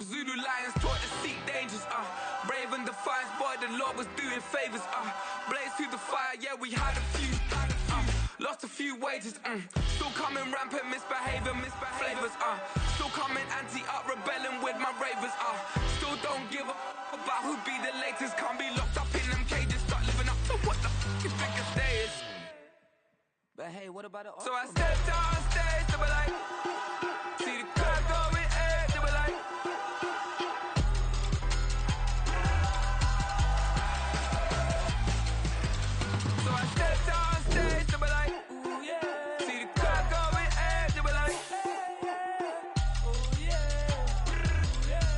Zulu lions taught to seek dangers, brave and defiant, boy, the Lord was doing favors, blaze through the fire, yeah, we had a few, lost a few wages, still coming rampant, misbehaving, flavors, still coming anti-up, rebelling with my ravers, still don't give a about who be the latest, can't be locked up in them cages, start living up to what the f*** is biggest day is. But hey, what about it? So I stepped on stage, they were like, see the crowd going air, they were like, so I stepped on stage, they were like, ooh yeah, see the crowd going air, they were like, oh yeah, yeah.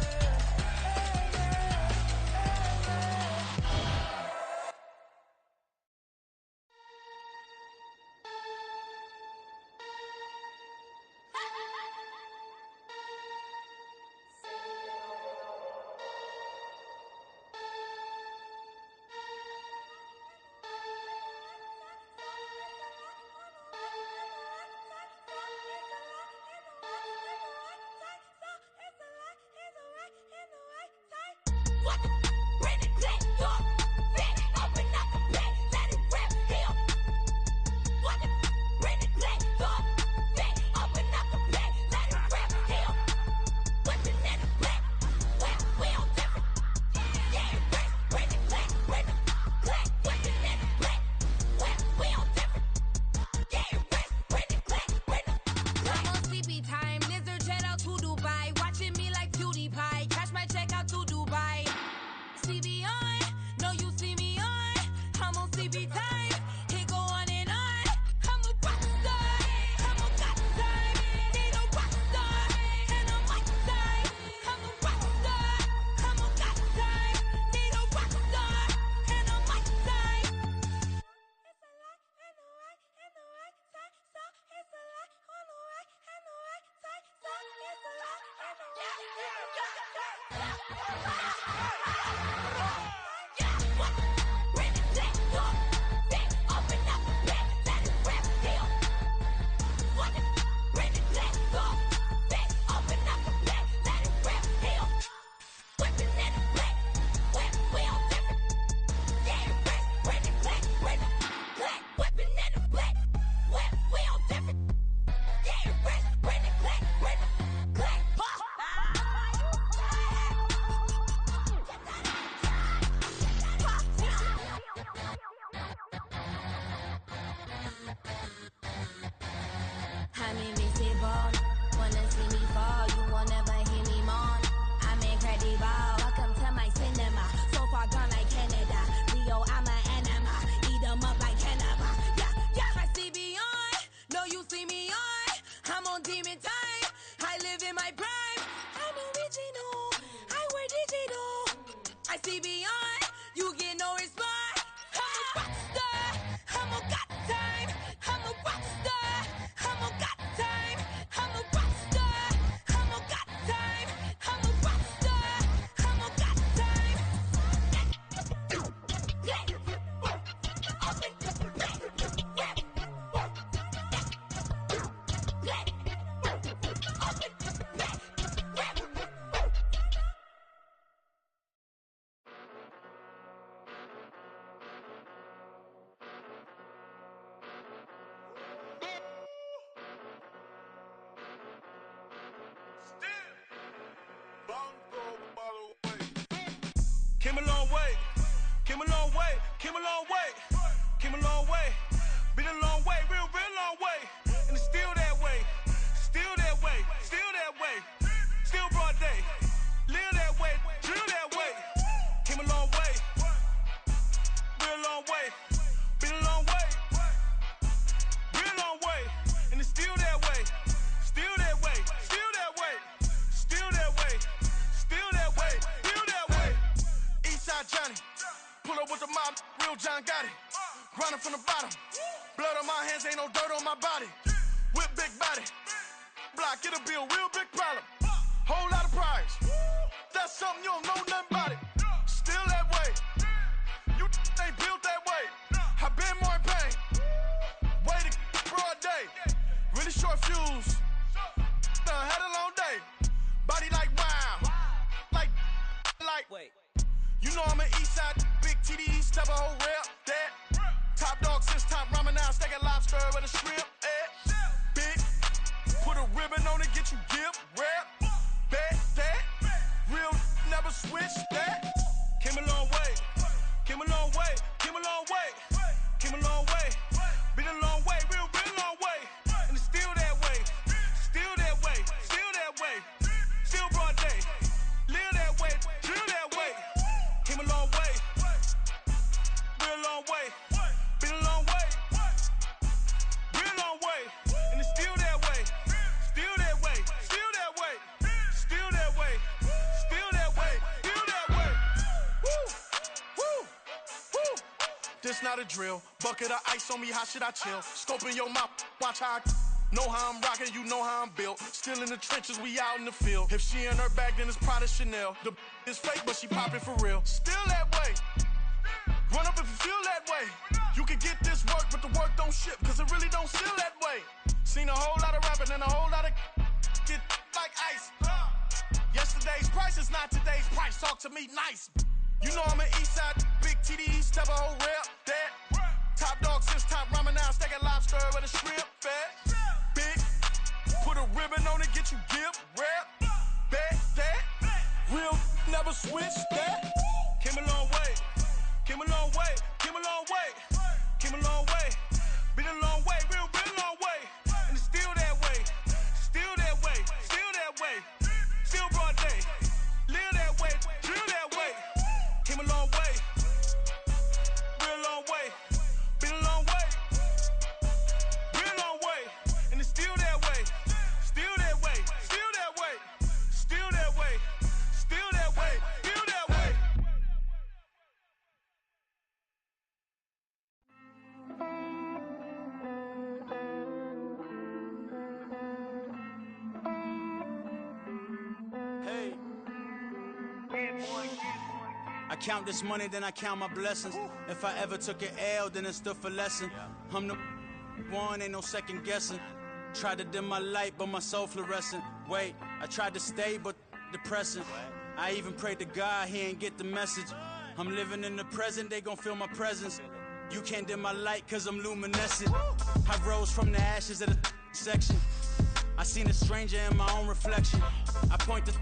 I'm invincible. Wanna see me fall, you will never hear me moan. I'm incredible. Welcome to my cinema. So far gone like Canada. Leo, I'm an anima. Eat them up like cannibal. Yeah, yeah. I see beyond. No, you see me on. I'm on demon time. I live in my prime. I'm original. I wear digital. I see beyond. You get no response. I'm a rock star. I'm a got time. I'm a rock star. I'm a got time. I'm a rock star. I'm a got time. I'm a rock star. I'm a got time. Came a long way, came a long way, came a long way, came a long way, been a long way, real long way, and it's still that way, still that way, still that way, still broad day, live that way, drill that way, came a long way, real long way, been a long way, real long way, and it's still that way, still that way, still that way, still that way, still that way, still that way. Eastside Johnny, pull up with the mob, real John got it. Grinding from the bottom, blood on my hands, ain't no dirt on my body. Whip big body, block, it'll be a real big problem. Whole lot of prize, that's something you don't know nothing about it. Still that way, you ain't built that way. I been more in pain, way to broad day. Really short fuse, done had a long day. Body like wow, it's not a drill. Bucket of ice on me, how should I chill? Scope in your mouth, watch how I know how I'm rocking, you know how I'm built. Still in the trenches, we out in the field. If she in her bag, then it's Prada Chanel. The is fake, but she poppin' for real. Still that way. Run up if you feel that way. You can get this work, but the work don't ship, cause it really don't feel that way. Seen a whole lot of rapping and a whole lot of get like ice. Yesterday's price is not today's price. Talk to me nice. You know I'm an east side, big TDE, step a whole rep, that. Top dog since top ramen now, steak a lobster with a shrimp, fat. Big, put a ribbon on it, get you give, rep, bet, that. Real, never switch, that. Came a long way, came a long way, came a long way, came a long way. Been a long way, real long way. And it's still that way, still that way, still that way. Still broad day, live that way, drill that way. Came a long way, real long way. Been a long way, real long way. And it's still that way, still that way, still that way, still that way, still that way, still that way. Hey. I count this money, then I count my blessings. If I ever took an L, then it stood for lesson. I'm the one, ain't no second guessing. Tried to dim my light, but my soul fluorescent. Wait, I tried to stay, but depressing. I even prayed to God, he ain't get the message. I'm living in the present, they gon' feel my presence. You can't dim my light, cause I'm luminescent. I rose from the ashes of the section. I seen a stranger in my own reflection. I point the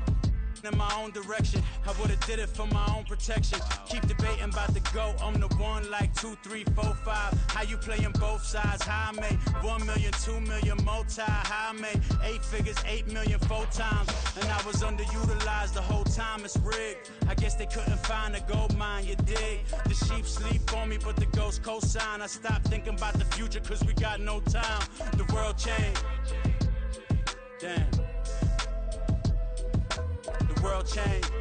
in my own direction. I would've did it for my own protection. Keep debating about the GOAT. I'm the one like 2, 3, 4, 5. How you playing both sides? How I made 1 million, 2 million multi. How I made 8 figures, 8 million 4 times. And I was underutilized the whole time. It's rigged. I guess they couldn't find a gold mine. You dig? The sheep sleep on me, but the ghost cosign. I stopped thinking about the future, cause we got no time. The world changed. Damn. The world changed.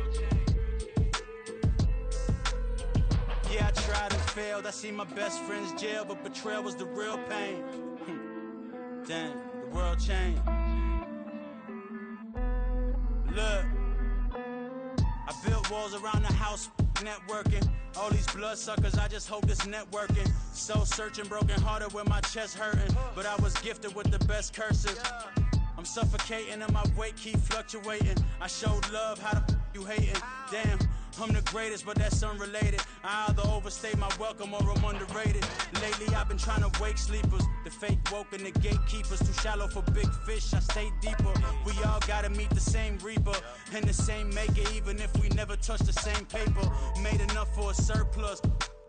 Yeah, I tried and failed. I see my best friends jail, but betrayal was the real pain. Damn, the world changed. Look, I built walls around the house, networking. All these bloodsuckers, I just hope this networking. Soul searching, broken hearted with my chest hurting. But I was gifted with the best curses. I'm suffocating and my weight keep fluctuating. I showed love, how the you hating? Damn, I'm the greatest, but that's unrelated. I either overstay my welcome or I'm underrated. Lately I've been trying to wake sleepers. The fake woke and the gatekeepers. Too shallow for big fish, I stay deeper. We all gotta meet the same reaper and the same maker, even if we never touch the same paper. Made enough for a surplus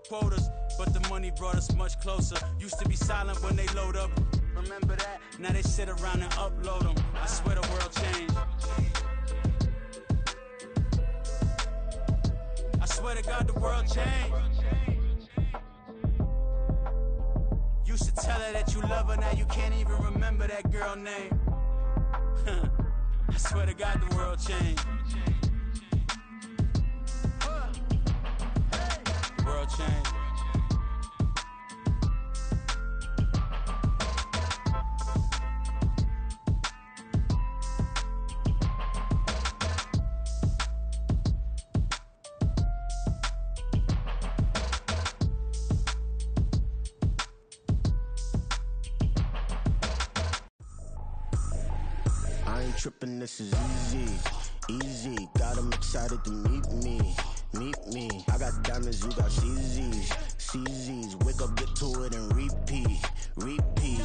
quotas, but the money brought us much closer. Used to be silent when they load up. Remember that? Now they sit around and upload them. I swear the world changed. I swear to God the world changed. Used to tell her that you love her, now you can't even remember that girl name. I swear to God the world changed. The world changed. Trippin', this is easy, easy. Got 'em excited to meet me, meet me. I got diamonds, you got CZs, CZs. Wake up, get to it, and repeat, repeat.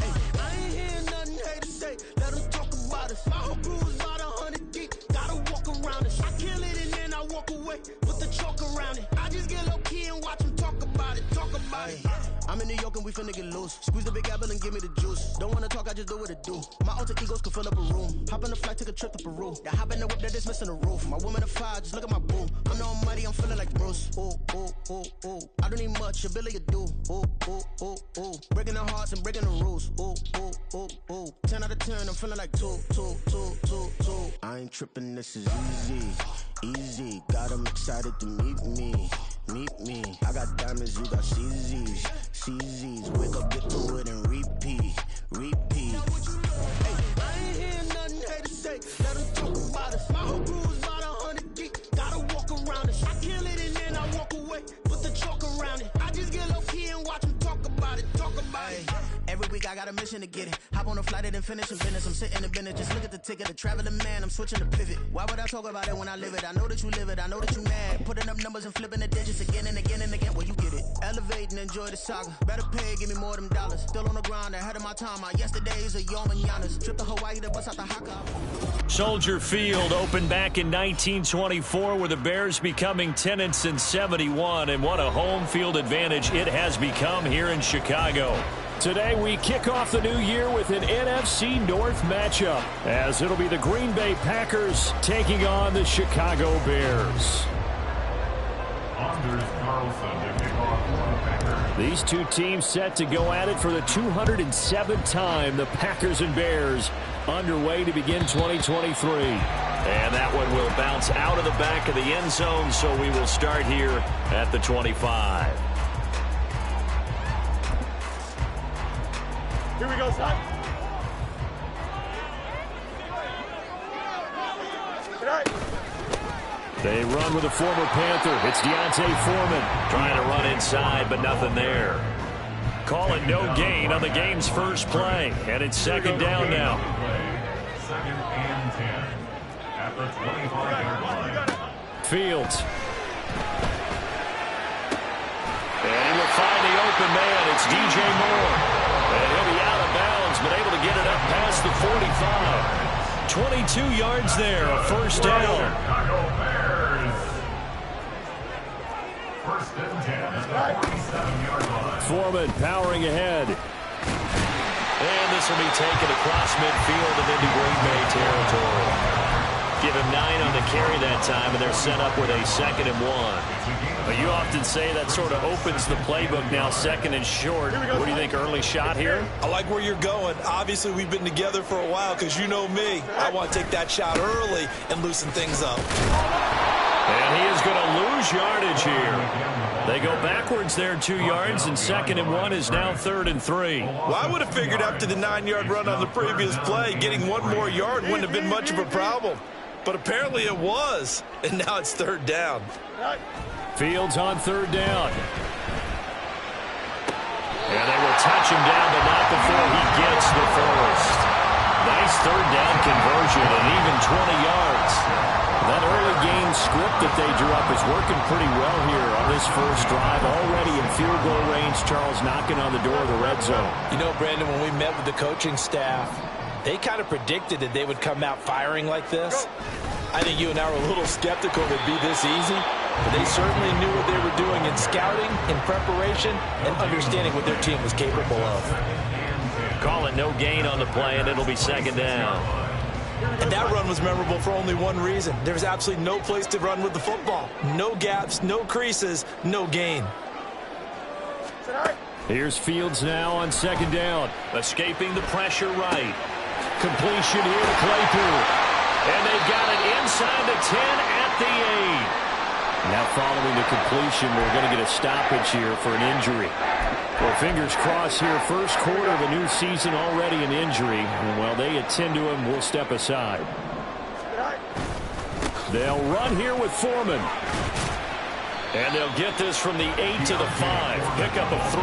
Hey, I ain't hear nothing haters say. Let them talk about us. My whole crew is about 100 deep. Gotta walk around it. I kill it and then I walk away. Put the chalk around it. I just get low key and watch them talk about it. Talk about it. I'm in New York and we finna get loose. Squeeze the big apple and give me the juice. Don't wanna talk, I just do what it do. My alter egos can fill up a room. Hop on the flight, take a trip to Peru. Yeah, hop in the whip that is missing the roof. My woman a fire, just look at my boo. I'm the almighty, I'm feeling like Bruce. Ooh, ooh, ooh, ooh. I don't need much, ability to do. Ooh, ooh, ooh, ooh. Breaking the hearts and breaking the rules. Ooh, ooh, ooh, ooh. 10 out of 10, I'm feeling like 2, 2, 2, 2, 2. I ain't tripping, this is easy, easy. Got 'em excited to meet me, meet me. I got diamonds, you got CZs. CZs, wake up, get to it and repeat. Repeat. Hey, I ain't hearing nothing hate to say. Let them talk about us. My whole crew is about 100 deep. Gotta walk around us. I kill it and then I walk away. Put the chalk around it. I just get low key and watch them talk about it. Talk about it. Every week I got a mission to get it. Hop on a flight and then finish in business. I'm sitting in business. Just look at the ticket. The traveling man. I'm switching to pivot. Why would I talk about it when I live it? I know that you live it. I know that you mad. Putting up numbers and flipping the digits again and again and again. Well, you get it. Elevate and enjoy the saga. Better pay, give me more than dollars. Still on the ground, ahead of my time. My yesterdays are your mananas. Trip to Hawaii to bust out the haka. Soldier Field opened back in 1924 with the Bears becoming 10-71, and what a home field advantage it has become here in Chicago. Today we kick off the new year with an NFC North matchup, as it'll be the Green Bay Packers taking on the Chicago Bears. These two teams set to go at it for the 207th time. The Packers and Bears underway to begin 2023. And that one will bounce out of the back of the end zone, so we will start here at the 25. Here we go, son. They run with a former Panther. It's Deontay Foreman trying to run inside, but nothing there. Call it no gain on the game's first play, and it's second down now. Second and 10 at the 25-yard line. Fields. And he will find the open man. It's DJ Moore. And he'll be out of bounds, but able to get it up past the 45. 22 yards there, a first down. Chicago Bears. First and 10 at the 47-yard line. Foreman powering ahead. And this will be taken across midfield and into Green Bay territory. Give him 9 on the carry that time, and they're set up with a 2nd and 1. But you often say that sort of opens the playbook now, 2nd and short. What do you think, early shot here? I like where you're going. Obviously, we've been together for a while because you know me. I want to take that shot early and loosen things up. And he is going to lose yardage here. They go backwards there 2 yards, and 2nd and 1 is now 3rd and 3. Well, I would have figured after the 9-yard run on the previous play, getting 1 more yard wouldn't have been much of a problem. But apparently it was, and now it's 3rd down. Fields on 3rd down. And they will touch him down, but not before he gets the first. Nice 3rd down conversion and even 20 yards. That early game script that they drew up is working pretty well here on this first drive. Already in field goal range, Charles, knocking on the door of the red zone. You know, Brandon, when we met with the coaching staff, they kind of predicted that they would come out firing like this. I think you and I were a little skeptical it'd be this easy, but they certainly knew what they were doing in scouting, in preparation, and understanding what their team was capable of. Call it no gain on the play, and it'll be 2nd down. And that run was memorable for only one reason. There's absolutely no place to run with the football. No gaps, no creases, no gain. Here's Fields now on 2nd down. Escaping the pressure right. Completion here to Claypool. And they got it inside the 10 at the 8. Now following the completion, we're going to get a stoppage here for an injury. Well, fingers crossed here. First quarter of a new season, already an injury. And while they attend to him, we'll step aside. They'll run here with Foreman. And they'll get this from the 8 to the 5. Pickup of 3.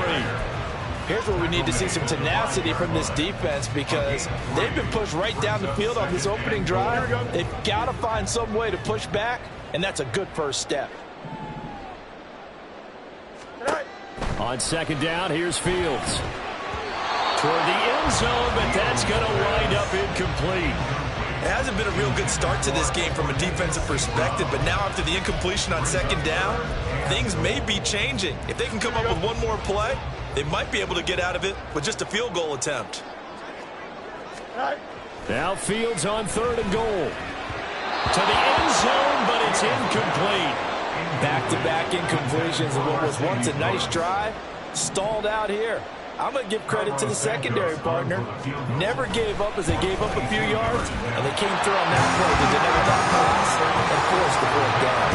Here's where we need to see some tenacity from this defense because they've been pushed right down the field on this opening drive. They've got to find some way to push back, and that's a good first step. On 2nd down, here's Fields. Toward the end zone, but that's going to wind up incomplete. It hasn't been a real good start to this game from a defensive perspective, but now after the incompletion on 2nd down, things may be changing. If they can come up with one more play, they might be able to get out of it with just a field goal attempt. Now Fields on 3rd and goal. To the end zone, but it's incomplete. Back-to-back incompletions of what was once a nice drive, stalled out here. I'm going to give credit to the secondary partner. Never gave up as they gave up a few yards, and they came through on that play to deliver that pass and force the 4th down.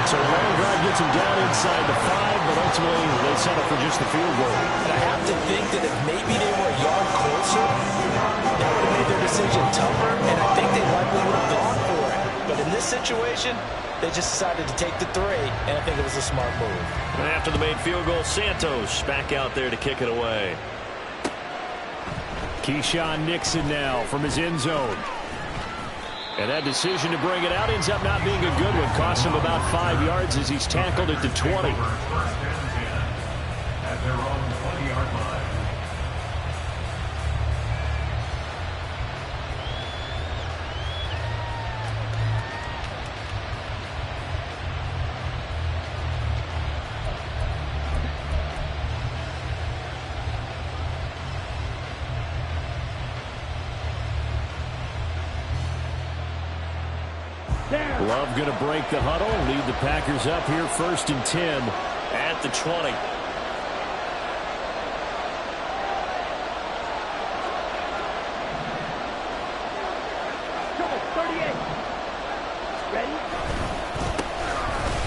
So long drive gets him down inside the 5, but ultimately they settle for just the field goal. And I have to think that if maybe they were a yard closer, that would have made their decision tougher, and I think they likely would have gone for it. But in this situation, they just decided to take the 3, and I think it was a smart move. And after the made field goal, Santos back out there to kick it away. Keyshawn Nixon now from his end zone. And that decision to bring it out ends up not being a good one. Costs him about 5 yards as he's tackled at the 20. First and 10 at their own 20-yard line. Love going to break the huddle, lead the Packers up here 1st and 10 at the 20.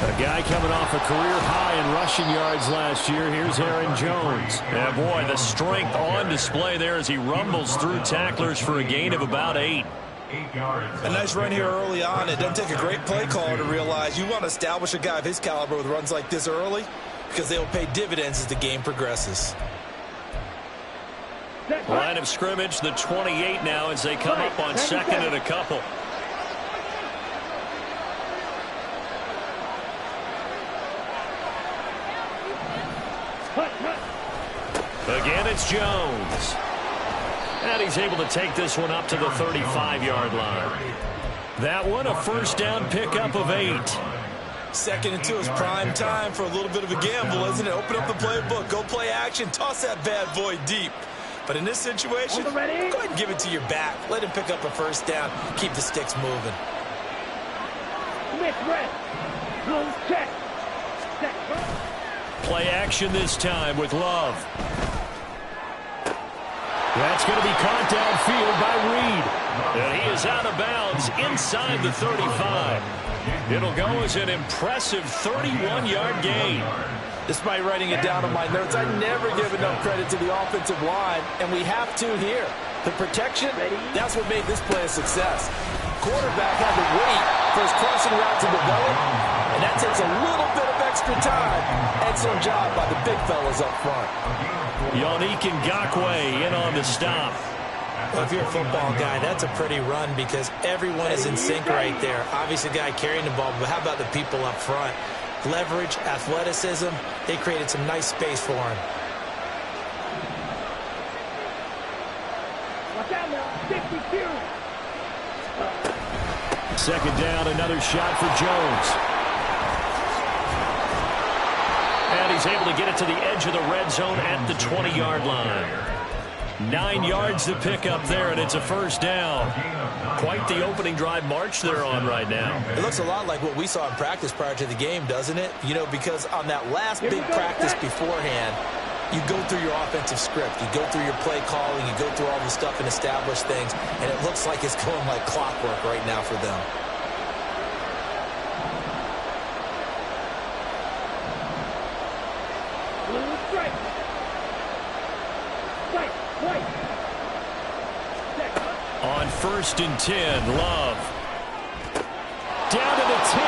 A guy coming off a career high in rushing yards last year. Here's Aaron Jones. Yeah, boy, the strength on display there as he rumbles through tacklers for a gain of about 8. A nice run here early on. It doesn't take a great play caller to realize you want to establish a guy of his caliber with runs like this early because they'll pay dividends as the game progresses. Line of scrimmage, the 28 now as they come up on 2nd and a couple. Again, it's Jones. And he's able to take this one up to the 35-yard line. That one, a first down pickup of 8. 2nd and 2 is prime time for a little bit of a gamble, isn't it? Open up the playbook, go play action, toss that bad boy deep. But in this situation, go ahead and give it to your back. Let him pick up a first down. Keep the sticks moving. Play action this time with Love. That's going to be caught downfield by Reed. And he is out of bounds inside the 35. It'll go as an impressive 31-yard gain. Despite writing it down on my notes, I never give enough credit to the offensive line, and we have to here. The protection, that's what made this play a success. Quarterback had to wait for his crossing route to develop, and that takes a little bit of extra time. Excellent job by the big fellas up front. Yannick Ngakoue in on the stop. Well, if you're a football guy, that's a pretty run because everyone is in sync right there. Obviously, the guy carrying the ball, but how about the people up front? Leverage, athleticism, they created some nice space for him. Second down, another shot for Jones. And he's able to get it to the edge of the red zone at the 20-yard line. 9 yards to pick up there, and it's a first down. Quite the opening drive march they're on right now. It looks a lot like what we saw in practice prior to the game, doesn't it? You know, because on that last big practice beforehand, you go through your offensive script. You go through your play calling. You go through all the stuff and establish things, and it looks like it's going like clockwork right now for them. On 1st and 10, Love. Down to the 10.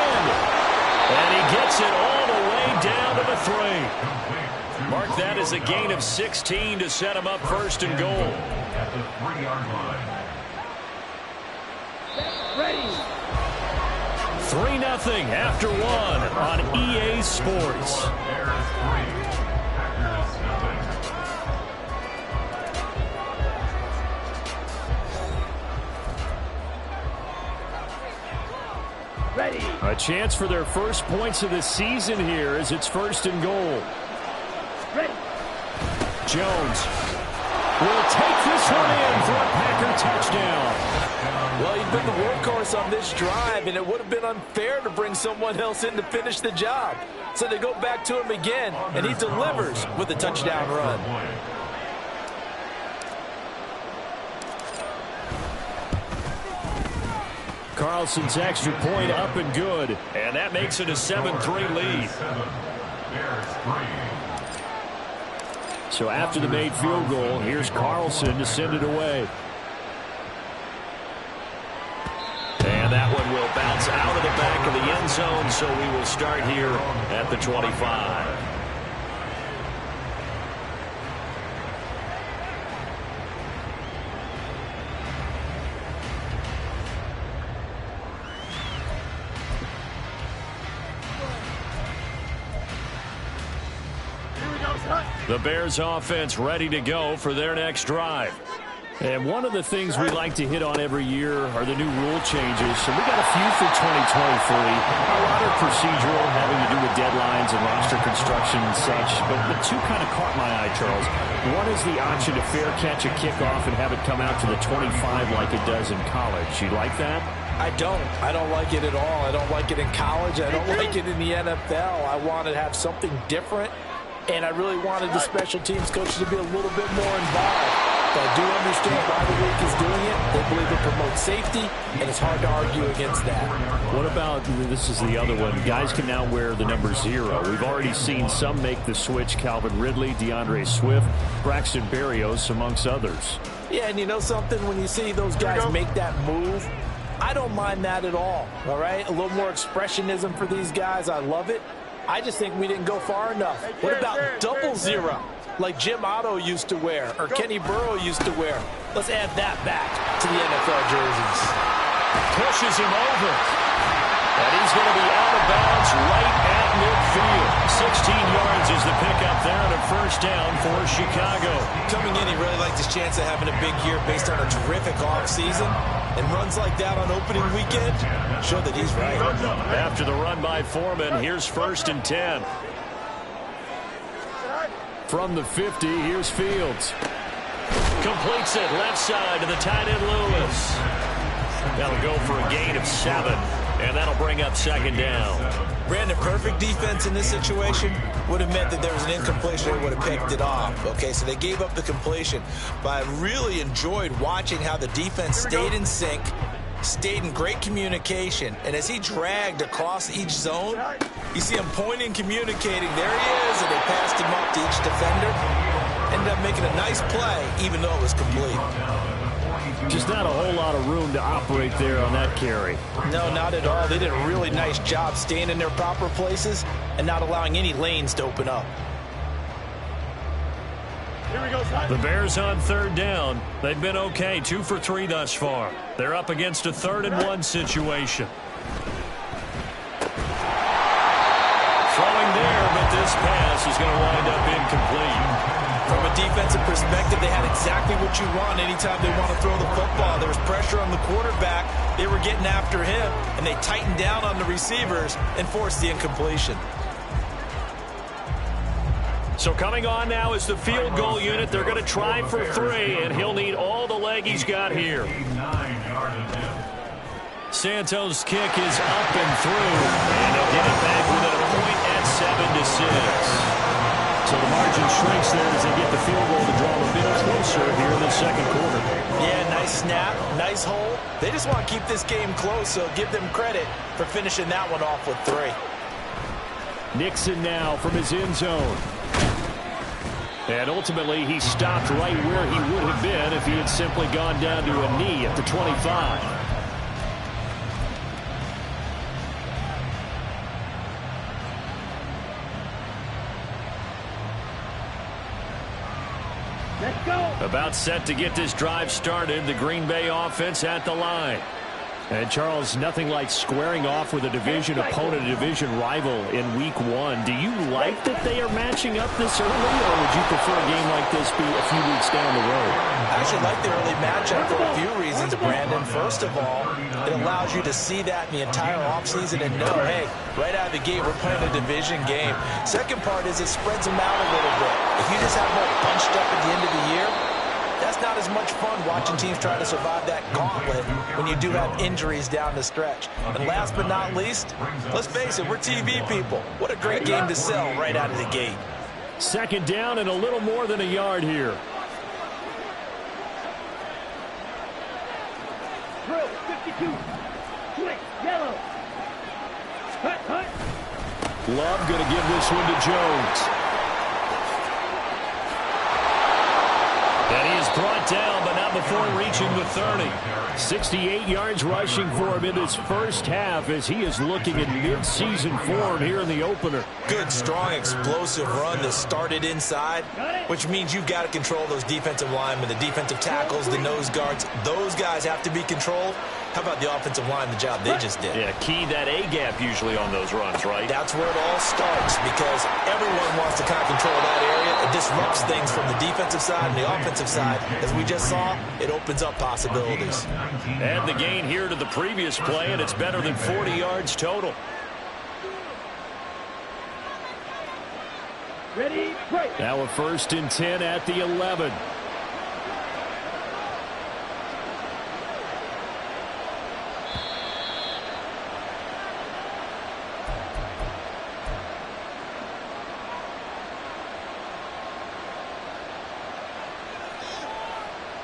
And he gets it all the way down to the 3. Mark that as a gain of 16 to set him up 1st and goal. At the 3-yard line. 3-0 after 1 on EA Sports. Bears 3, Packers nothing. A chance for their first points of the season here as it's 1st and goal. Jones will take this one in for a Packer touchdown. Well, he's been the workhorse on this drive, and it would have been unfair to bring someone else in to finish the job. So they go back to him again, and he delivers with a touchdown run. Carlson's extra point up and good. And that makes it a 7-3 lead. So after the made field goal, here's Carlson to send it away. And that one will bounce out of the back of the end zone, so we will start here at the 25. The Bears offense ready to go for their next drive. And one of the things we like to hit on every year are the new rule changes. So we got a few for 2023. A lot are procedural, having to do with deadlines and roster construction and such. But the two kind of caught my eye, Charles. One is the option to fair catch a kickoff and have it come out to the 25 like it does in college. You like that? I don't like it at all. I don't like it in college. I don't like it in the NFL. I want to have something different. And I really wanted the special teams coaches to be a little bit more involved. But I do understand why the league is doing it. They believe it promotes safety, and it's hard to argue against that. What about, this is the other one, guys can now wear the number 0. We've already seen some make the switch, Calvin Ridley, DeAndre Swift, Braxton Berrios, amongst others. Yeah, and you know something? When you see those guys make that move, I don't mind that at all right? A little more expressionism for these guys. I love it. I just think we didn't go far enough. What about double 0, like Jim Otto used to wear or Kenny Burrow used to wear? Let's add that back to the NFL jerseys. Pushes him over. And he's going to be out of bounds right at midfield. 16 yards is the pickup there and a first down for Chicago. Coming in, he really liked his chance of having a big year based on a terrific offseason. And runs like that on opening weekend show that he's right. After the run by Foreman, here's 1st and 10. From the 50, here's Fields. Completes it left side to the tight end Lewis. That'll go for a gain of 7, and that'll bring up 2nd down. Brandon, perfect defense in this situation would have meant that there was an incompletion and would have picked it off. Okay, so they gave up the completion. But I really enjoyed watching how the defense stayed in sync, stayed in great communication, and as he dragged across each zone, you see him pointing, communicating. There he is, and they passed him up to each defender. Ended up making a nice play, even though it was complete. Just not a whole lot of room to operate there on that carry. No, not at all. They did a really nice job staying in their proper places and not allowing any lanes to open up. The Bears on 3rd down. They've been okay, 2 for 3 thus far. They're up against a 3rd and 1 situation. Throwing there, but this pass is going to wind up incomplete. From a defensive perspective, they had exactly what you want anytime they want to throw the football. There was pressure on the quarterback. They were getting after him, and they tightened down on the receivers and forced the incompletion. So coming on now is the field goal unit. They're going to try for 3, and he'll need all the leg he's got here. Santos' kick is up and through, and they'll get it back within a point at 7-6. So the margin shrinks there as they get the field goal to draw a bit closer here in the 2nd quarter. Yeah, nice snap, nice hole. They just want to keep this game close, so give them credit for finishing that one off with 3. Nixon now from his end zone. And ultimately, he stopped right where he would have been if he had simply gone down to a knee at the 25. About set to get this drive started. The Green Bay offense at the line. And, Charles, nothing like squaring off with a division opponent, a division rival in Week 1. Do you like that they are matching up this early, or would you prefer a game like this be a few weeks down the road? I actually like the early matchup for a few reasons, Brandon. First of all, it allows you to see that in the entire offseason and know, hey, right out of the gate, we're playing a division game. Second part is it spreads them out a little bit. If you just have them all bunched up at the end of the year, that's not as much fun watching teams try to survive that gauntlet when you do have injuries down the stretch. And last but not least, let's face it, we're TV people. What a great game to sell right out of the gate. 2nd down and a little more than a yard here. Love going to give this one to Jones. And he is brought down, but not before reaching the 30. 68 yards rushing for him in this first half as he is looking at mid-season form here in the opener. Good, strong, explosive run that started inside, which means you've got to control those defensive linemen, the defensive tackles, the nose guards. Those guys have to be controlled. How about the offensive line, the job they just did? Yeah, key that A-gap usually on those runs, right? That's where it all starts because everyone wants to kind of control that area. It disrupts things from the defensive side and the offensive side. As we just saw, it opens up possibilities. And the gain here to the previous play, and it's better than 40 yards total. Ready, break. Now a 1st and 10 at the 11.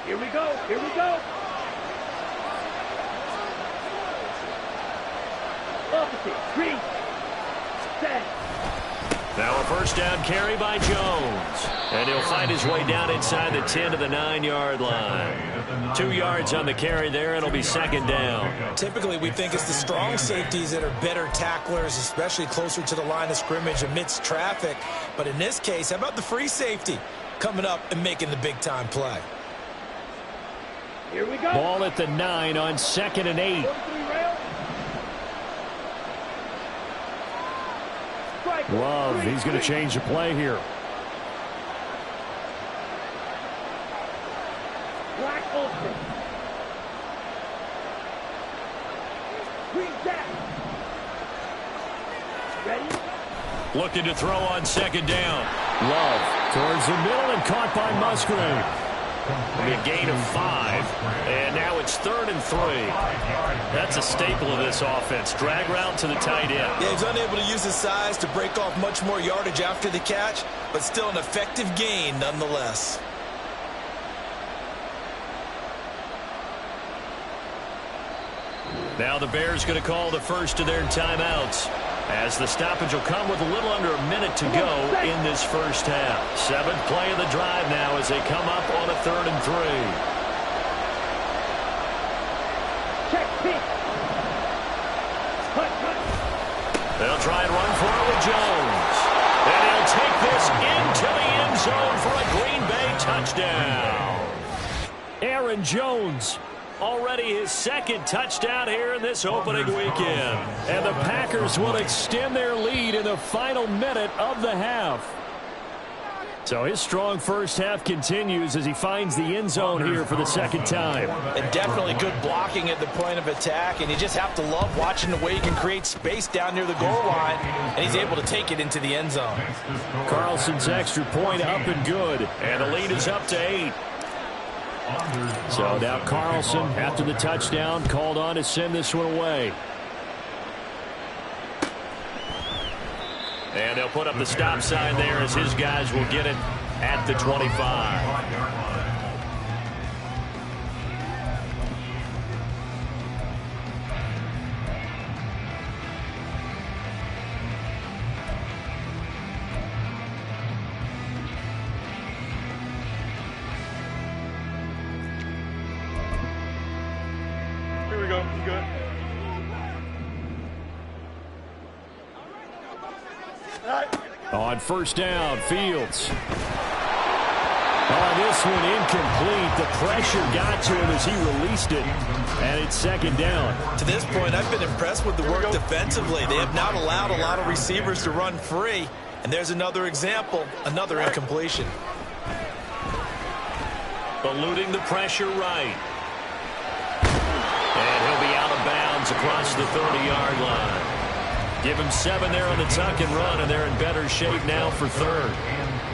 Here we go, here we go. Opposite, green, set. Now a 1st down carry by Jones. And he'll find his way down inside the 10 to the 9-yard line. 2 yards on the carry there, and it'll be 2nd down. Typically, we think it's the strong safeties that are better tacklers, especially closer to the line of scrimmage amidst traffic. But in this case, how about the free safety coming up and making the big-time play? Here we go. Ball at the 9 on 2nd and 8. Love, he's going to change the play here. Black Olsen. Green Jack. Ready? Looking to throw on 2nd down. Love towards the middle and caught by Musgrave. A gain of 5, and now it's 3rd and 3. That's a staple of this offense. Drag route to the tight end. Yeah, he's unable to use his size to break off much more yardage after the catch, but still an effective gain nonetheless. Now the Bears going to call the first of their timeouts, as the stoppage will come with a little under a minute to go in this first half. 7th play of the drive now as they come up on a 3rd and 3. Check pitch. They'll try and run for it with Jones. And he'll take this into the end zone for a Green Bay touchdown. Aaron Jones, already his 2nd touchdown here in this opening weekend. And the Packers will extend their lead in the final minute of the half. So his strong first half continues as he finds the end zone here for the 2nd time. And definitely good blocking at the point of attack, and you just have to love watching the way he can create space down near the goal line, and he's able to take it into the end zone. Carlson's extra point up and good, and the lead is up to 8. So now Carlson, after the touchdown, called on to send this one away. And they'll put up the stop sign there as his guys will get it at the 25. On 1st down, Fields. Oh, this one incomplete. The pressure got to him as he released it, and it's 2nd down. To this point, I've been impressed with the work defensively. They have not allowed a lot of receivers to run free, and there's another example, another incompletion. Eluding the pressure right. And he'll be out of bounds across the 30-yard line. Give him 7 there on the tuck and run, and they're in better shape now for 3rd.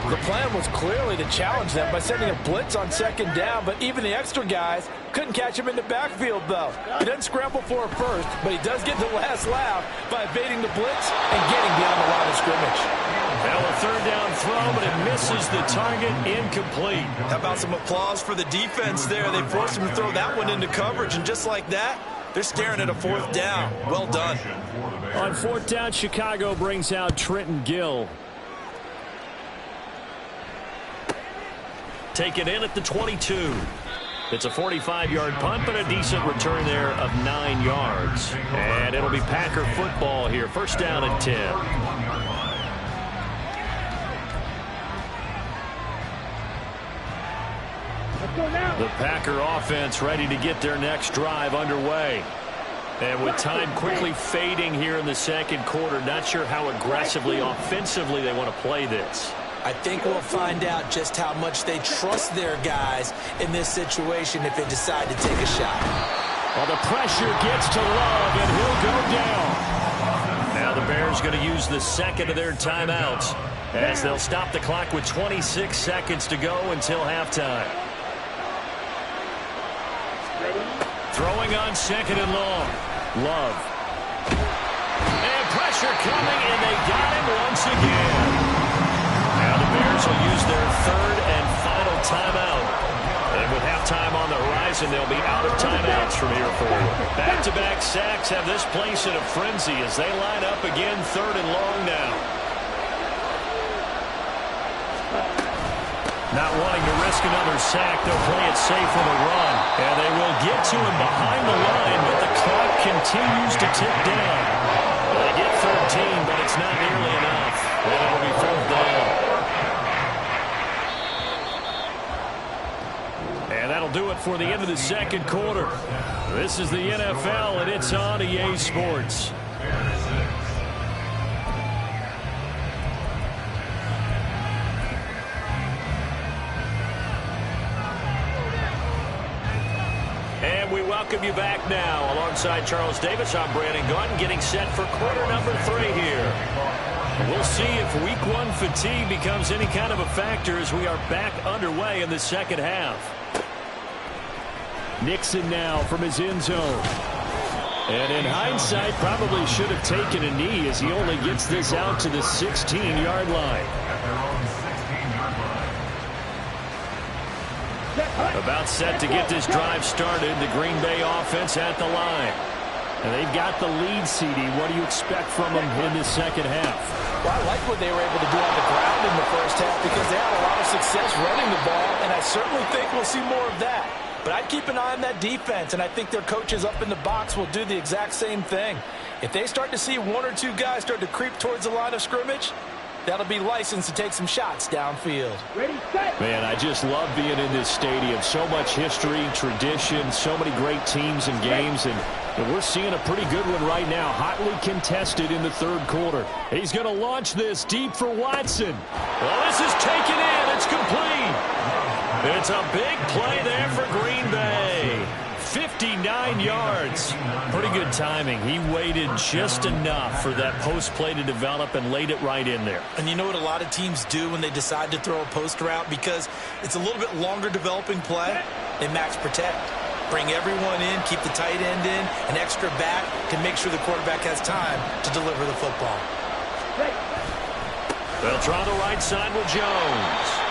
The plan was clearly to challenge them by sending a blitz on 2nd down, but even the extra guys couldn't catch him in the backfield, though. He doesn't scramble for it first, but he does get the last laugh by evading the blitz and getting beyond the line of scrimmage. Now a 3rd down throw, but it misses the target, incomplete. How about some applause for the defense there? They forced him to throw that one into coverage, and just like that, They're staring at a 4th down. Well done. On 4th down, Chicago brings out Trenton Gill. Take it in at the 22. It's a 45-yard punt, but a decent return there of 9 yards. And it'll be Packer football here. First down and 10. The Packer offense ready to get their next drive underway. And with time quickly fading here in the second quarter, not sure how aggressively, offensively they want to play this. I think we'll find out just how much they trust their guys in this situation if they decide to take a shot. Well, the pressure gets to Love, and he'll go down. Now the Bears going to use the second of their timeouts as they'll stop the clock with 26 seconds to go until halftime. Throwing on second and long. Love. And pressure coming, and they got him once again. Now the Bears will use their third and final timeout. And with halftime on the horizon, they'll be out of timeouts from here forward. Back-to-back sacks have this place in a frenzy as they line up again, third and long now. Not wanting to risk another sack, they'll play it safe with a run. And they will get to him behind the line, but the clock continues to tick down. They get 13, but it's not nearly enough. And it'll be 4th down. And that'll do it for the end of the second quarter. This is the NFL, and it's on EA Sports. And we welcome you back now. Alongside Charles Davis, I'm Brandon Gunn, getting set for quarter number 3 here. We'll see if week 1 fatigue becomes any kind of a factor as we are back underway in the second half. Nixon now from his end zone. And in hindsight, probably should have taken a knee as he only gets this out to the 16-yard line. About set to get this drive started. The Green Bay offense at the line. And they've got the lead, CD. What do you expect from them in the second half? Well, I like what they were able to do on the ground in the first half because they had a lot of success running the ball, and I certainly think we'll see more of that. But I'd keep an eye on that defense, and I think their coaches up in the box will do the exact same thing. If they start to see 1 or 2 guys start to creep towards the line of scrimmage, that'll be licensed to take some shots downfield. Ready, set. Man, I just love being in this stadium. So much history, tradition, so many great teams and games, and we're seeing a pretty good one right now. Hotly contested in the third quarter. He's going to launch this deep for Watson. Well, this is taken in. It's complete. It's a big play there for Green Bay. 59 yards. Pretty good timing. He waited just enough for that post play to develop and laid it right in there. And you know what a lot of teams do when they decide to throw a post route? Because it's a little bit longer developing play, they max protect. Bring everyone in, keep the tight end in, an extra back to make sure the quarterback has time to deliver the football. They'll try the right side with Jones.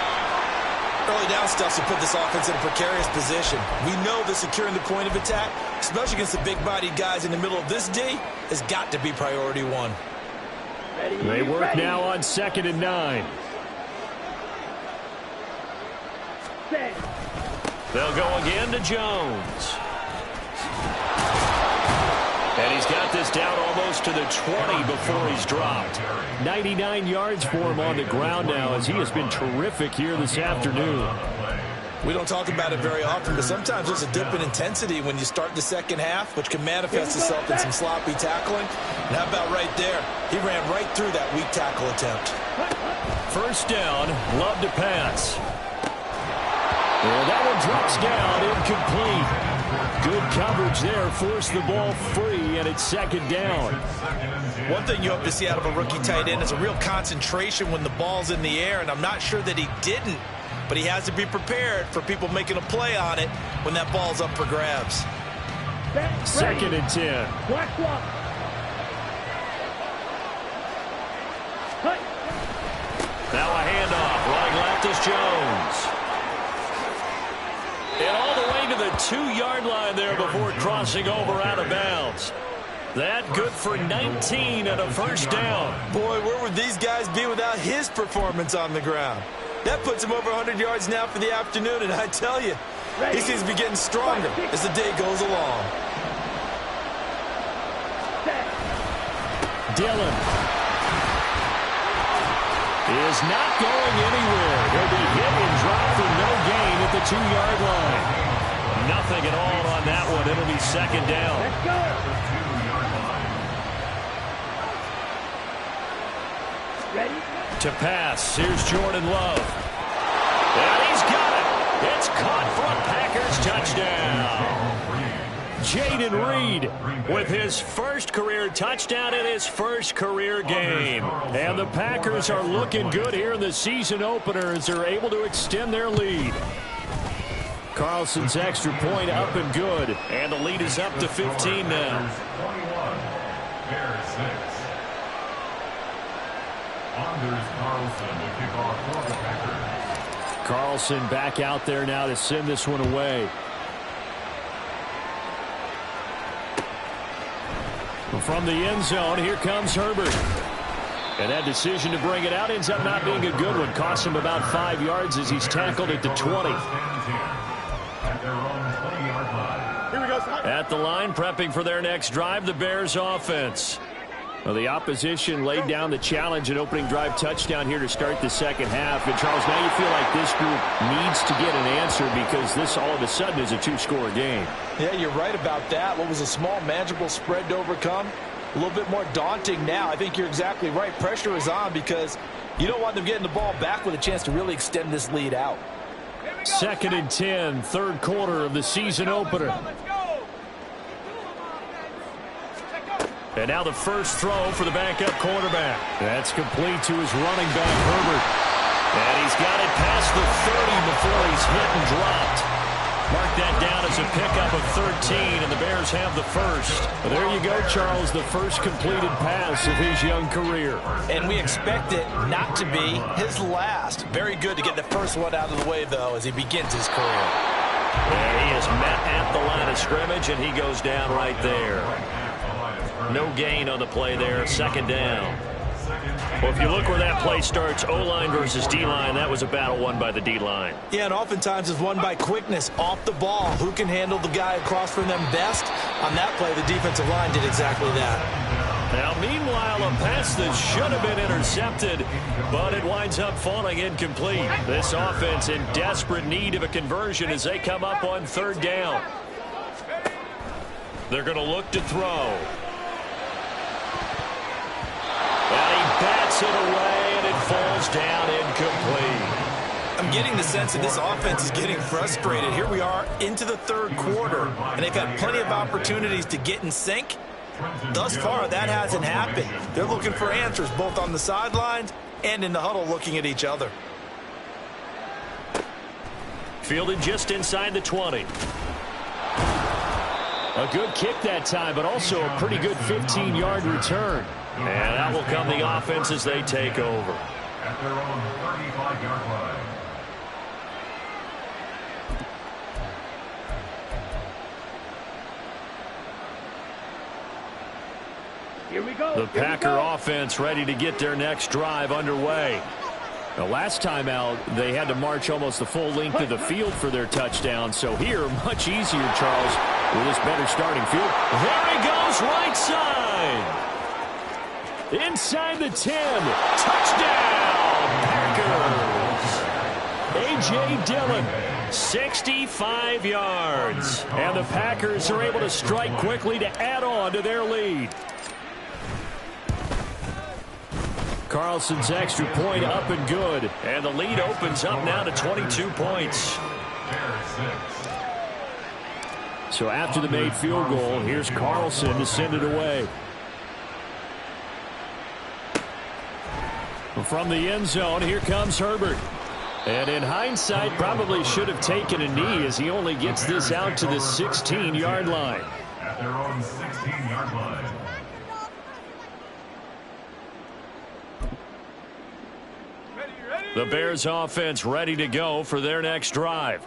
Early down stuffs will put this offense in a precarious position. We know that securing the point of attack, especially against the big-bodied guys in the middle of this D, has got to be priority 1. They work now on 2nd and 9. They'll go again to Jones. And he's got this down almost to the 20 before he's dropped. 99 yards for him on the ground now as he has been terrific here this afternoon. We don't talk about it very often, but sometimes there's a dip in intensity when you start the second half, which can manifest itself in some sloppy tackling. And how about right there? He ran right through that weak tackle attempt. First down, Love to pass. And that one drops down, incomplete. Good coverage there, forced the ball free, and it's 2nd down. One thing you hope to see out of a rookie tight end is a real concentration when the ball's in the air, and I'm not sure that he didn't, but he has to be prepared for people making a play on it when that ball's up for grabs. 2nd and 10. Now a handoff, running left is Jones. And all the way to the 2-yard line there before crossing over out of bounds. That good for 19 and a first down. Boy, where would these guys be without his performance on the ground? That puts him over 100 yards now for the afternoon, and I tell you, he seems to be getting stronger as the day goes along. Dillon is not going anywhere. He'll be hit and dropped for no gain at the 2-yard line. Nothing at all on that one. It'll be second down. Let's go. Ready? To pass. Here's Jordan Love. And he's got it. It's caught for a Packers touchdown. Jaden Reed with his first career touchdown in his first career game. And the Packers are looking good here in the season opener as they're able to extend their lead. Carlson's extra point up and good. And the lead is up to 15 now. 21, Bears 6. Anders Carlson to kick off for the Packers. Carlson back out there now to send this one away. From the end zone, here comes Herbert. And that decision to bring it out ends up not being a good one. Costs him about 5 yards as he's tackled at the 20. At their own 20-yard line. Here we go. At the line, prepping for their next drive, the Bears offense. Well, the opposition laid down the challenge, an opening drive touchdown here to start the second half. And, Charles, now you feel like this group needs to get an answer because this all of a sudden is a 2-score game. Yeah, you're right about that. What was a small, manageable spread to overcome? A little bit more daunting now. I think you're exactly right. Pressure is on because you don't want them getting the ball back with a chance to really extend this lead out. 2nd and 10, third quarter of the season opener. And now the first throw for the backup quarterback. That's complete to his running back, Herbert. And he's got it past the 30 before he's hit and dropped. Mark that down as a pickup of 13, and the Bears have the first. Well, there you go, Charles, the first completed pass of his young career. And we expect it not to be his last. Very good to get the first one out of the way, though, as he begins his career. And he is met at the line of scrimmage, and he goes down right there. No gain on the play there, second down. Well, if you look where that play starts, O-line versus D-line, that was a battle won by the D-line. Yeah, and oftentimes it's won by quickness off the ball. Who can handle the guy across from them best? On that play, the defensive line did exactly that. Now, meanwhile, a pass that should have been intercepted, but it winds up falling incomplete. This offense in desperate need of a conversion as they come up on third down. They're going to look to throw. And he bats it away, and it falls down incomplete. I'm getting the sense that this offense is getting frustrated. Here we are into the third quarter, and they've had plenty of opportunities to get in sync. Thus far, that hasn't happened. They're looking for answers both on the sidelines and in the huddle looking at each other. Fielded just inside the 20. A good kick that time, but also a pretty good 15-yard return. And that will come the offense as they take over. At their own 35-yard line. Here we go. The Packer offense ready to get their next drive underway. The last time out, they had to march almost the full length of the field for their touchdown. So here, much easier, Charles, with this better starting field. There he goes, right side. Inside the 10. Touchdown, Packers. A.J. Dillon, 65 yards. And the Packers are able to strike quickly to add on to their lead. Carlson's extra point up and good. And the lead opens up now to 22 points. So after the made field goal, here's Carlson to send it away. From the end zone, here comes Herbert. And in hindsight, probably should have taken a knee as he only gets this out to the 16-yard line. At their own 16-yard line. The Bears offense ready to go for their next drive.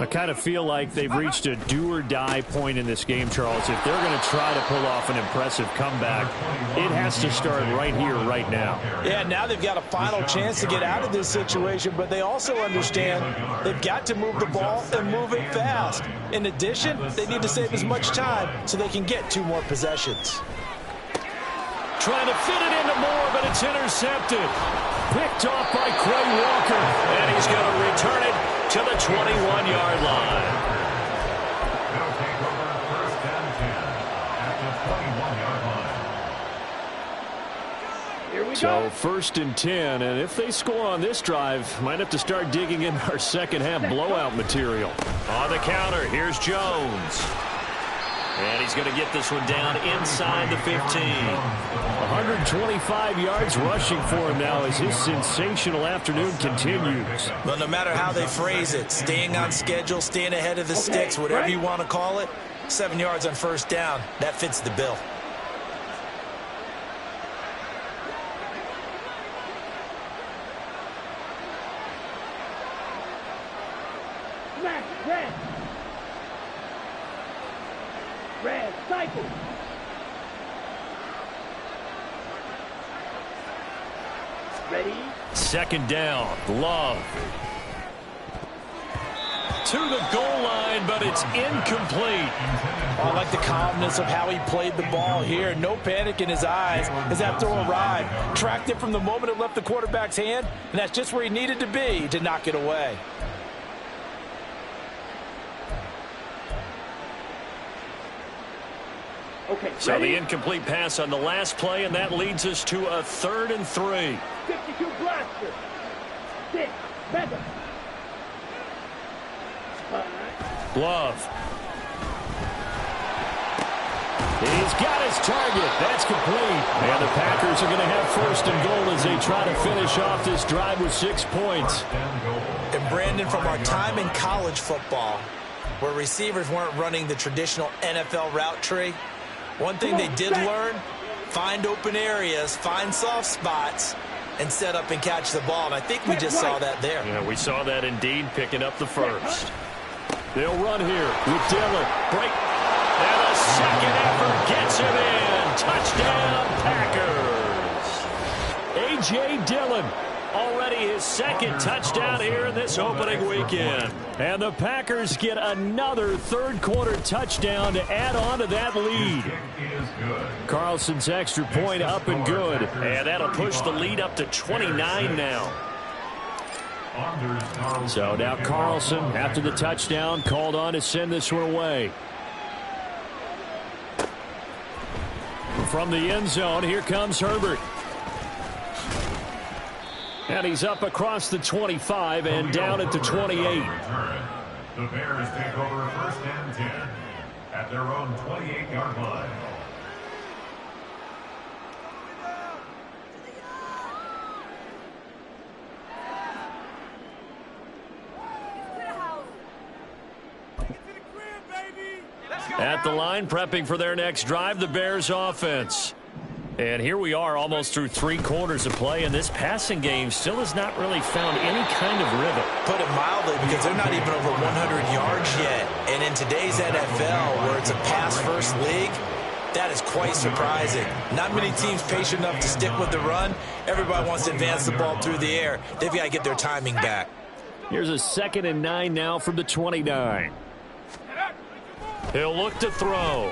I kind of feel like they've reached a do-or-die point in this game, Charles. If they're going to try to pull off an impressive comeback, it has to start right here, right now. Yeah, now they've got a final chance to get out of this situation, but they also understand they've got to move the ball and move it fast. In addition, they need to save as much time so they can get 2 more possessions. Trying to fit it into Moore, but it's intercepted. Picked off by Quay Walker, and he's going to return it to the 21-yard line. They'll take over first and 10 at the 21-yard line. Here we So go. first and 10, and if they score on this drive, might have to start digging in our second half blowout material. On the counter, here's Jones. And he's going to get this one down inside the 15. 125 yards rushing for him now as his sensational afternoon continues. Well, no matter how they phrase it, staying on schedule, staying ahead of the sticks, whatever you want to call it, 7 yards on first down, that fits the bill. Smash, red. Red, cycle. Ready? Second down, Love. To the goal line, but it's incomplete. I like the calmness of how he played the ball here. No panic in his eyes as that throw arrived. Tracked it from the moment it left the quarterback's hand, and that's just where he needed to be to knock it away. Okay, So ready? the incomplete pass on the last play, and that leads us to a 3rd and 3. 52 blaster. 6, Mega. Love. He's got his target. That's complete. And the Packers are going to have 1st and goal as they try to finish off this drive with 6 points. And Brandon, from our time in college football, where receivers weren't running the traditional NFL route tree, one thing they did learn, find open areas, find soft spots, and set up and catch the ball. And I think we just saw that there. Yeah, we saw that indeed, picking up the first. They'll run here with Dillon. Break. And a second effort gets him in. Touchdown, Packers. A.J. Dillon. Already his 2nd touchdown here in this opening weekend. And the Packers get another 3rd quarter touchdown to add on to that lead. Carlson's extra point up and good. And that'll push the lead up to 29 now. So now Carlson, after the touchdown, called on to send this one away. From the end zone, here comes Herbert. And he's up across the 25 and down at the 28. The Bears take over first and 10 at their own 28-yard line. At the line, prepping for their next drive, the Bears offense. And here we are almost through 3 quarters of play, and this passing game still has not really found any kind of rhythm. Put it mildly, because they're not even over 100 yards yet. And in today's NFL, where it's a pass-first league, that is quite surprising. Not many teams patient enough to stick with the run. Everybody wants to advance the ball through the air. They've got to get their timing back. Here's a 2nd and 9 now from the 29. He'll look to throw.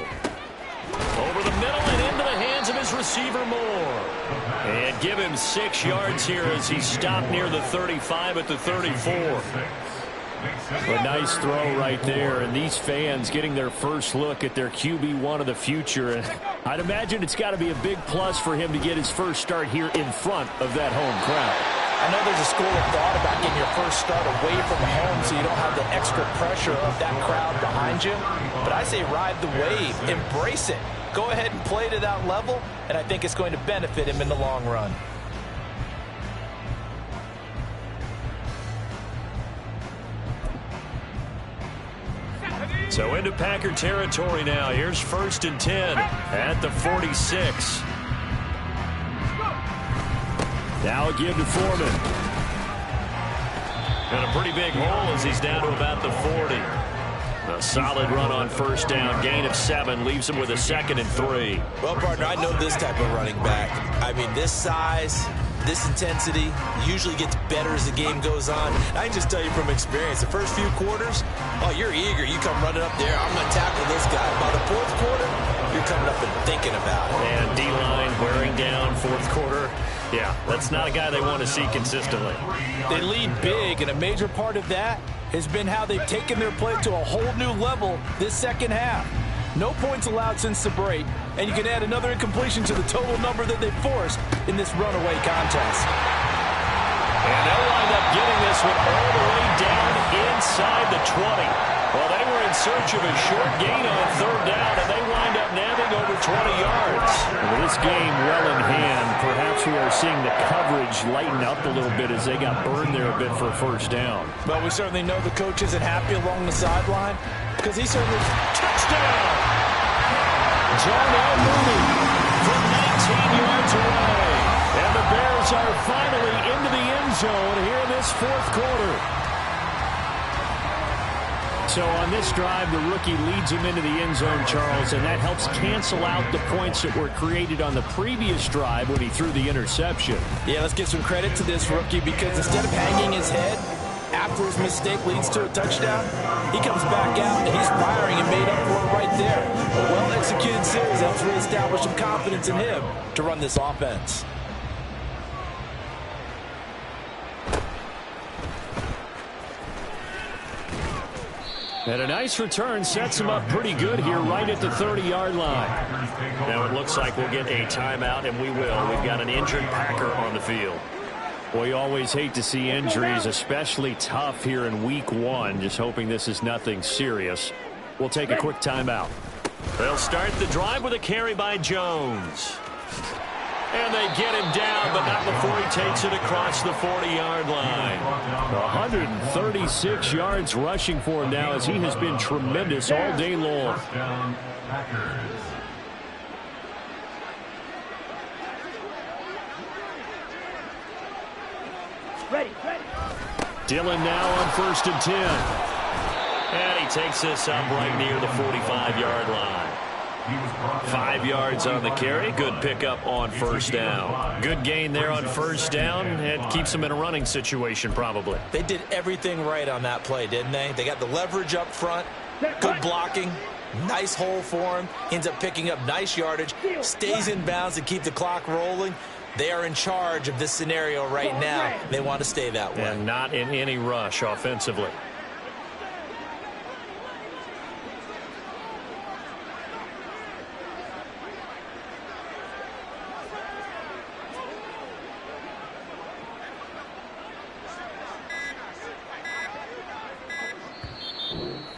Over the middle and into the hands of his receiver Moore. And give him 6 yards here as he stopped near the 35 at the 34. A nice throw right there, and these fans getting their first look at their QB1 of the future. And I'd imagine it's got to be a big plus for him to get his first start here in front of that home crowd. I know there's a school of thought about getting your first start away from home so you don't have the extra pressure of that crowd behind you. But I say ride the wave, embrace it. Go ahead and play to that level, and I think it's going to benefit him in the long run. So into Packer territory now. Here's 1st and 10 at the 46. Now a give to Foreman. And a pretty big hole as he's down to about the 40. A solid run on first down. Gain of 7 leaves him with a 2nd and 3. Well, partner, I know this type of running back. I mean, this size, this intensity usually gets better as the game goes on. I can just tell you from experience, the first few quarters, oh, you're eager. You come running up there, I'm going to tackle this guy. By the 4th quarter, you're coming up and thinking about it. And D-line wearing down 4th quarter. Yeah, that's not a guy they want to see consistently. They lead big, and a major part of that has been how they've taken their play to a whole new level this second half. No points allowed since the break, and you can add another incompletion to the total number that they forced in this runaway contest. And they'll wind up getting this one all the way down inside the 20. Well, they were in search of a short gain on 3rd down, and they wind up nabbing over 20 yards. With this game well in hand, perhaps we are seeing the coverage lighten up a little bit as they got burned there a bit for a first down. Well, we certainly know the coach isn't happy along the sideline because he certainly... Touchdown! Darnell Mooney from 19 yards away. And the Bears are finally into the end zone here in this 4th quarter. So on this drive, the rookie leads him into the end zone, Charles, and that helps cancel out the points that were created on the previous drive when he threw the interception. Yeah, let's give some credit to this rookie because instead of hanging his head after his mistake leads to a touchdown, he comes back out and he's firing and made up for it right there. A well-executed series helps reestablish some confidence in him to run this offense. And a nice return sets him up pretty good here right at the 30-yard line. Now it looks like we'll get a timeout, and we will. We've got an injured Packer on the field. Well, you always hate to see injuries, especially tough here in week 1. Just hoping this is nothing serious. We'll take a quick timeout. They'll start the drive with a carry by Jones. And they get him down, but not before he takes it across the 40-yard line. 136 yards rushing for him now as he has been tremendous all day long. Ready. Dillon now on 1st and 10. And he takes this up right near the 45-yard line. 5 yards on the carry. Good pickup on 1st down. Good gain there on 1st down. It keeps them in a running situation probably. They did everything right on that play, didn't they? They got the leverage up front. Good blocking. Nice hole for him. Ends up picking up nice yardage. Stays in bounds to keep the clock rolling. They are in charge of this scenario right now. They want to stay that way. And not in any rush offensively.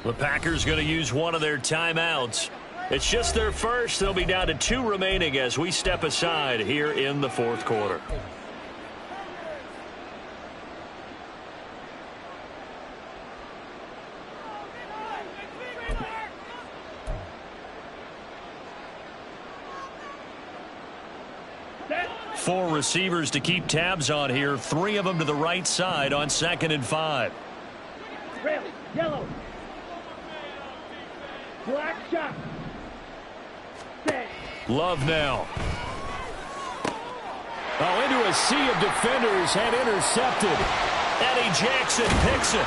The Packers going to use one of their timeouts. It's just their first. They'll be down to 2 remaining as we step aside here in the 4th quarter. Four receivers to keep tabs on here. 3 of them to the right side on 2nd and 5. Red, yellow. Black shot. Set. Love now. Oh, into a sea of defenders and intercepted. Eddie Jackson picks it.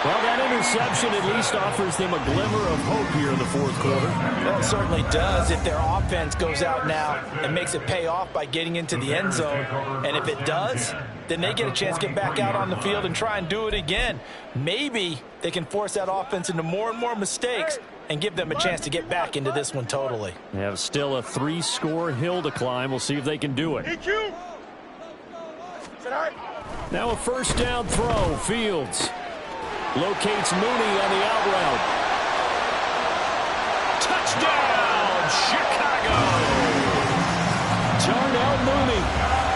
Well, that interception at least offers them a glimmer of hope here in the 4th quarter. Well, it certainly does if their offense goes out now and makes it pay off by getting into the end zone. And if it does, then they get a chance to get back out on the field and try and do it again. Maybe they can force that offense into more and more mistakes and give them a chance to get back into this one totally. They have still a 3-score hill to climb. We'll see if they can do it. Now a 1st down throw. Fields locates Mooney on the out route. Touchdown, Chicago! Darnell Mooney.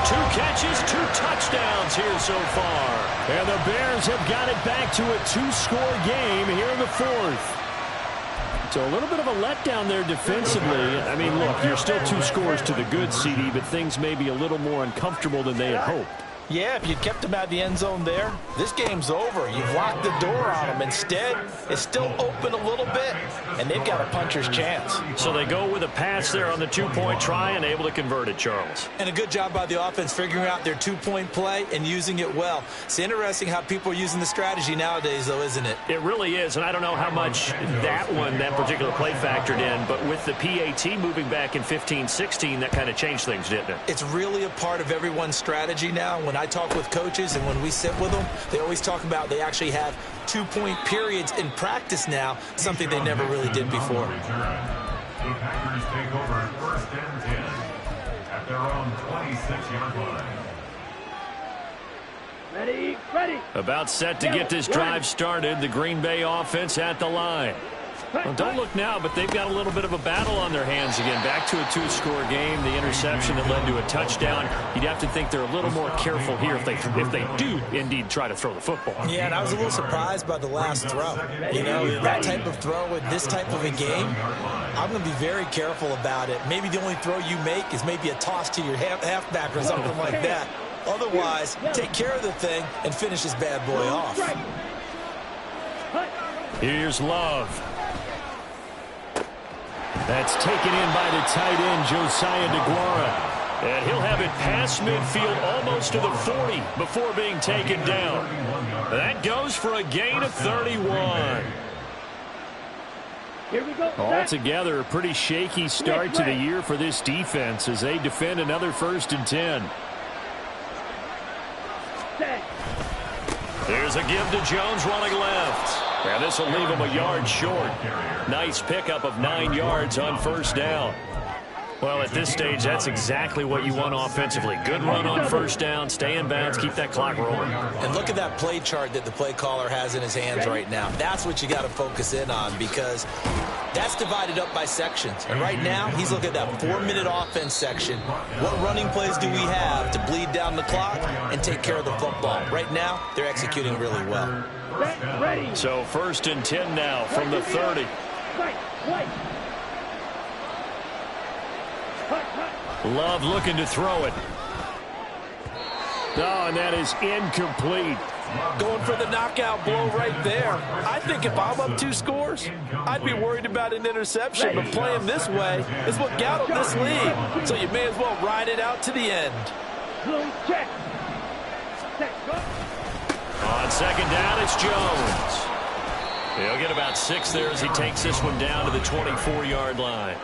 2 catches, 2 touchdowns here so far. And the Bears have got it back to a 2-score game here in the 4th. So a little bit of a letdown there defensively. I mean, look, you're still 2 scores to the good, CD, but things may be a little more uncomfortable than they had hoped. Yeah, if you kept him out of the end zone there, this game's over. You've locked the door on him. Instead, it's still open a little bit, and they've got a puncher's chance. So they go with a pass there on the two-point try and able to convert it, Charles. And a good job by the offense figuring out their two-point play and using it well. It's interesting how people are using the strategy nowadays, though, isn't it? It really is, and I don't know how much that particular play factored in, but with the PAT moving back in 15-16, that kind of changed things, didn't it? It's really a part of everyone's strategy now. When I talk with coaches and when we sit with them, they always talk about they actually have two-point periods in practice now, something they never really did before. The Packers take over 1st and 10 at their own 26-yard line. Ready, ready. About set to get this drive started, the Green Bay offense at the line. Well, don't look now, but they've got a little bit of a battle on their hands again. Back to a two-score game, the interception that led to a touchdown. You'd have to think they're a little more careful here if they do indeed try to throw the football. Yeah, and I was a little surprised by the last throw. You know, that type of throw in this type of a game, I'm going to be very careful about it. Maybe the only throw you make is maybe a toss to your halfback or something like that. Otherwise, take care of the thing and finish this bad boy off. Here's Love. That's taken in by the tight end, Josiah DeGuara. And he'll have it past midfield almost to the 40 before being taken down. That goes for a gain of 31. Here we go. Altogether, a pretty shaky start to the year for this defense as they defend another 1st and 10. There's a give to Jones running left. And this will leave him a yard short. Nice pickup of 9 yards on 1st down. Well, at this stage, that's exactly what you want offensively. Good run on 1st down, stay in bounds, keep that clock rolling. And look at that play chart that the play caller has in his hands right now. That's what you got to focus in on because that's divided up by sections. And right now, he's looking at that 4-minute offense section. What running plays do we have to bleed down the clock and take care of the football? Right now, they're executing really well. So 1st and 10 now from the 30. Love looking to throw it. Oh, and that is incomplete. Going for the knockout blow right there. I think if I'm up 2 scores, I'd be worried about an interception, but playing this way is what got him this lead. So you may as well ride it out to the end. On 2nd down, it's Jones. He'll get about 6 there as he takes this one down to the 24-yard line.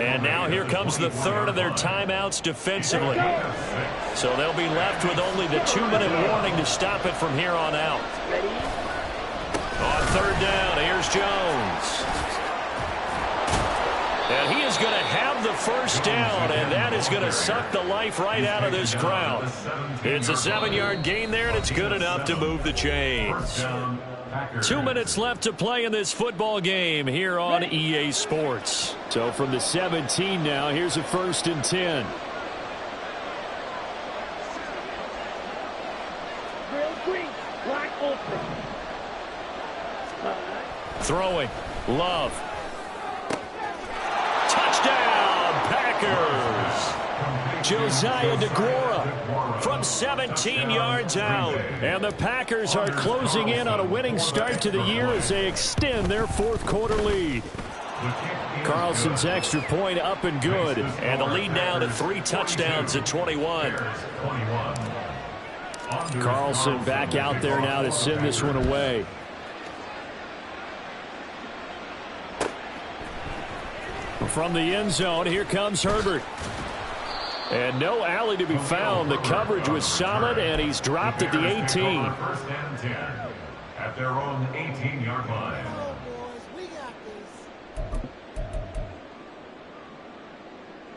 And now here comes the 3rd of their timeouts defensively. So they'll be left with only the 2-minute warning to stop it from here on out. On 3rd down, here's Jones. And he is going to have the 1st down, and that is going to suck the life right out of this crowd. It's a 7-yard gain there, and it's good enough to move the chains. 2 minutes left to play in this football game here on EA Sports. So from the 17 now, here's a 1st and 10. Throwing. Love. Touchdown, Packers. Josiah DeGuara from 17 yards out. And the Packers are closing in on a winning start to the year as they extend their 4th quarter lead. Carlson's extra point up and good. And the lead now to 3 touchdowns at 21. Carlson back out there now to send this one away. From the end zone, here comes Herbert. And no alley to be found. The coverage was solid, and he's dropped at the 18. 1st and 10 at their own 18-yard line.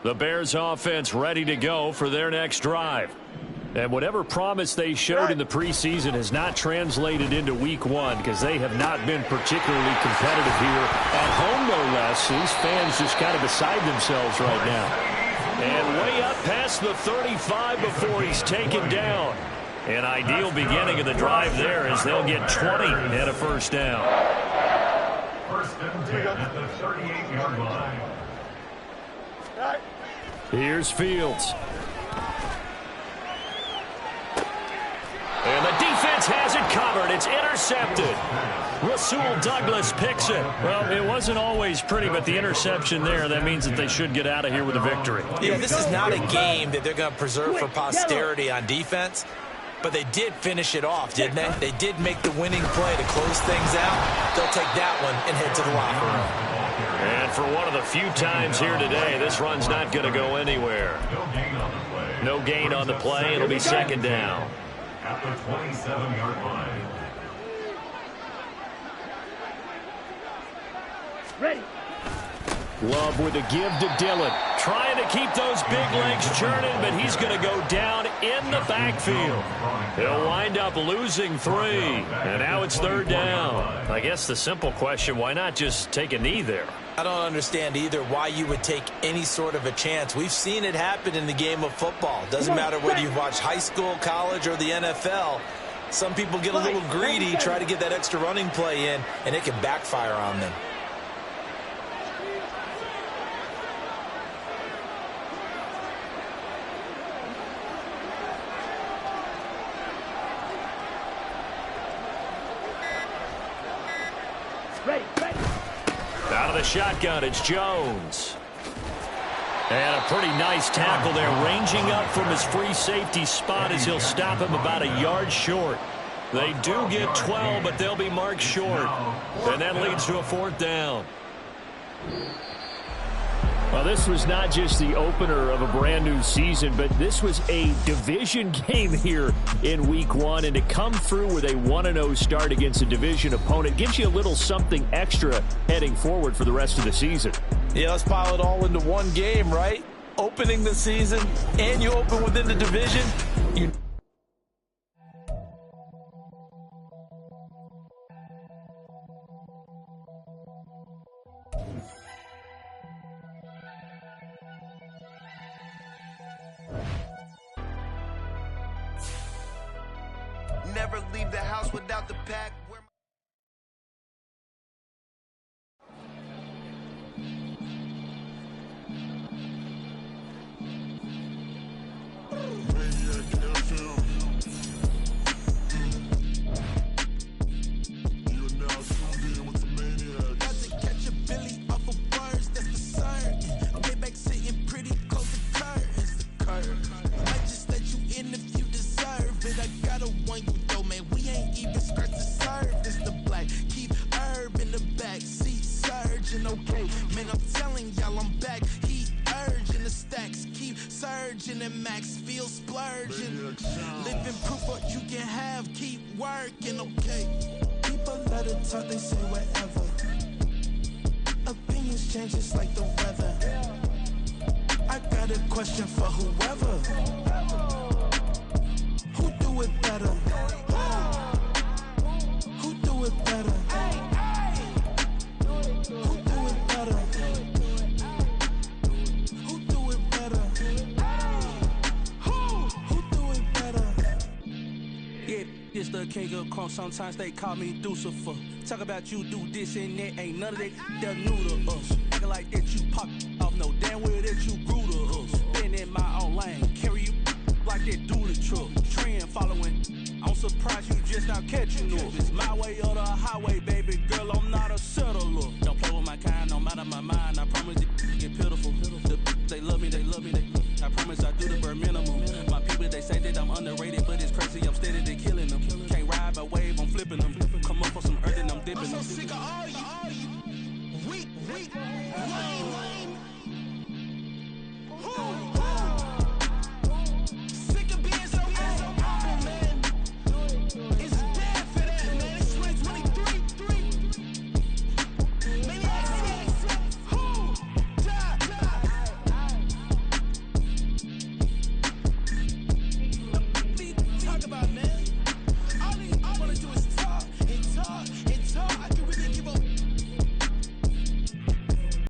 The Bears offense ready to go for their next drive. And whatever promise they showed in the preseason has not translated into week 1 because they have not been particularly competitive here at home, no less. These fans just kind of beside themselves right now. And way up past the 35 before he's taken down. An ideal beginning of the drive there as they'll get 20 and a 1st down. 1st and 10 at the 38-yard line. Here's Fields. recovered. It's intercepted. Rasul Douglas picks it. Well, it wasn't always pretty, but the interception there, that means that they should get out of here with a victory. Yeah, this is not a game that they're going to preserve for posterity on defense, but they did finish it off, didn't they? They did make the winning play to close things out. They'll take that one and head to the locker room. And for one of the few times here today, this run's not going to go anywhere. No gain on the play. It'll be second down. At the 27-yard line. Ready. Love with a give to Dillon. Trying to keep those big legs churning, but he's going to go down in the backfield. He'll wind up losing 3. And now it's third down. I guess the simple question, why not just take a knee there? I don't understand either why you would take any sort of a chance. We've seen it happen in the game of football. Doesn't matter whether you've watched high school, college, or the NFL. Some people get a little greedy, try to get that extra running play in, and it can backfire on them. Out of the shotgun, it's Jones. And a pretty nice tackle there, ranging up from his free safety spot as he'll stop him about a yard short. They do get 12, but they'll be marked short. And that leads to a fourth down. Well, this was not just the opener of a brand new season, but this was a division game here in week 1. And to come through with a 1-0 start against a division opponent gives you a little something extra heading forward for the rest of the season. Yeah, let's pile it all into one game, right? Opening the season, and you open within the division. Never leave the house without the pack. Sometimes they call me Lucifer. Talk about you do this and that. Ain't none of that they're new to us. Acting like that you pop off. No damn well that you grew to us. Been in my own lane. Carry you like that do the truck. Trend following. I'm surprised you just not catching us. It's my way or the highway, baby girl. I'm not a settler. Don't play with my kind. No matter my mind. I promise it get pitiful. They love me. I promise I do the bare minimum. My people, they say that I'm underrated.